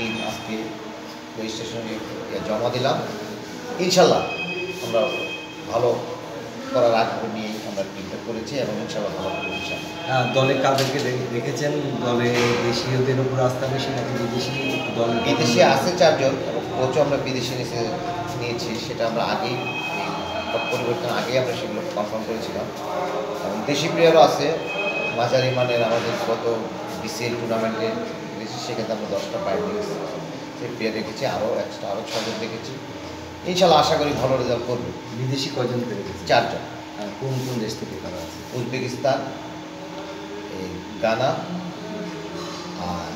Team আজকে রেজিস্ট্রেশনে জমা দিলাম। ইনশাল্লাহ আমরা ভালো করার আগ্রহ নিয়ে আমরা টিমটা করেছি এবং ইনশাল্লাহ ভালো করবো ইনশাল্লাহ। দলে কাদেরকে দেখেছেন? দলে দেশীয়দের উপর আস্থা বেশি নাকি বিদেশি? দলে বিদেশি আছে 4 জন এবং কোচও আমরা বিদেশি নিয়েছি, সেটা আমরা আগেই পরিবর্তন আগেই আমরা সেগুলো কনফার্ম করেছিলাম। এবং দেশি প্লেয়ারও আছে মাঝারি মানের, আমাদের গত বিসিএল টুর্নামেন্টে দেখেছি, সেক্ষেত্রে আমরা 10টা বাইরে রেখেছি, সেই প্লেয়ার রেখেছি, আরও 6 জন রেখেছি। ইনশাল্লাহ আশা করি ভালো রেজাল্ট করবে। বিদেশি কয়জন রেখেছে? 4 জন। কোন কোন দেশ থেকে তারা আছে? উজবেকিস্তান, গানা আর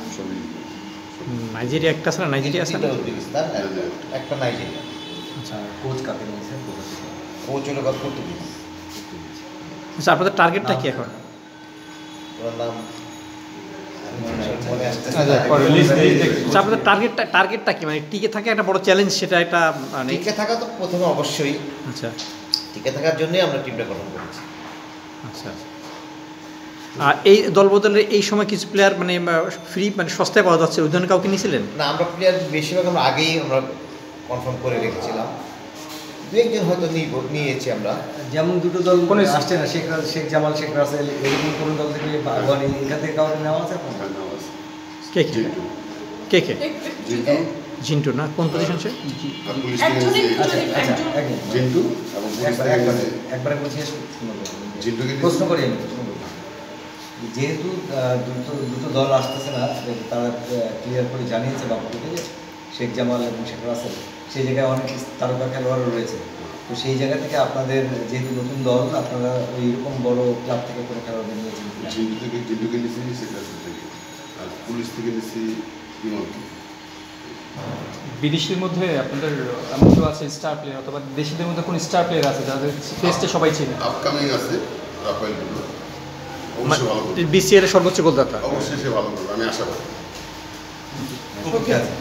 নাইজেরিয়া একটা আছে না? নাইজেরিয়া আছে না? উজবেকিস্তান, একটা নাইজেরিয়া। আচ্ছা, কোচ কাকে নিয়েছেন? কোচ হলো পর্তুগিজ। আচ্ছা, আপনাদের টার্গেটটা কি এখন? ওর নাম মনে আসছে। আচ্ছা, আপনাদের টার্গেটটা কি, মানে টিকে থাকা একটা বড় চ্যালেঞ্জ, সেটা একটা মানে টিকে থাকা তো প্রথমে অবশ্যই, আচ্ছা টিকে থাকার জন্যই আমরা টিমটা গঠন করেছি। আচ্ছা। আর এই দলবদলের এই সময় কিছু প্লেয়ার মানে ফ্রি মানে সস্তায় পাওয়া যাচ্ছে, ওই ধরনের কাউকে নিয়েছিলেন? না, আমরা প্লেয়ার বেশিরভাগ আমরা আগেই আমরা কনফার্ম করে রেখেছিলাম, 2-1 জন হয়তো নিয়েছি আমরা। যেমন দুটো দল আসছে না, শেখ জামাল, শেখ রাসেল, এরকম কোনো দল থেকে এখান থেকে কাউকে নেওয়া আছে? কে কে কে জিন্টু না? কোন পজিশন সে? একবারে বলছি, প্রশ্ন করি আমি। যেহেতু দুটো দল আসতেছে না, তারা ক্লিয়ার করে জানিয়েছে বাবুকে, শেখ জামাল এবং শেখ রাসেল, সেই জায়গায় অনেক তারকা খেলোয়াড়ও রয়েছে। তো সেই জায়গা থেকে আপনাদের যেহেতু নতুন দল, আপনারা ওই রকম বড় ক্লাব থেকে কোনো খেলোয়াড় নিয়েছেন? জিন্টুকে নিয়েছি, শেখ রাসেল থেকে, আর পুলিশ থেকে নিয়েছি বিমলকে। বিদেশির মধ্যে আপনাদের এমন কেউ আছে স্টার প্লেয়ার, অথবা দেশিদের মধ্যে কোন স্টার প্লেয়ার আছে যাদের ফেসটা সবাই চেনে? আপকামিং আছে রাফায়েল টুডু, অবশ্যই ভালো করবে, বিসিএল এর সর্বোচ্চ গোলদাতা। অবশ্যই সে ভালো করবে, আমি আশা করি। ওকে আছে।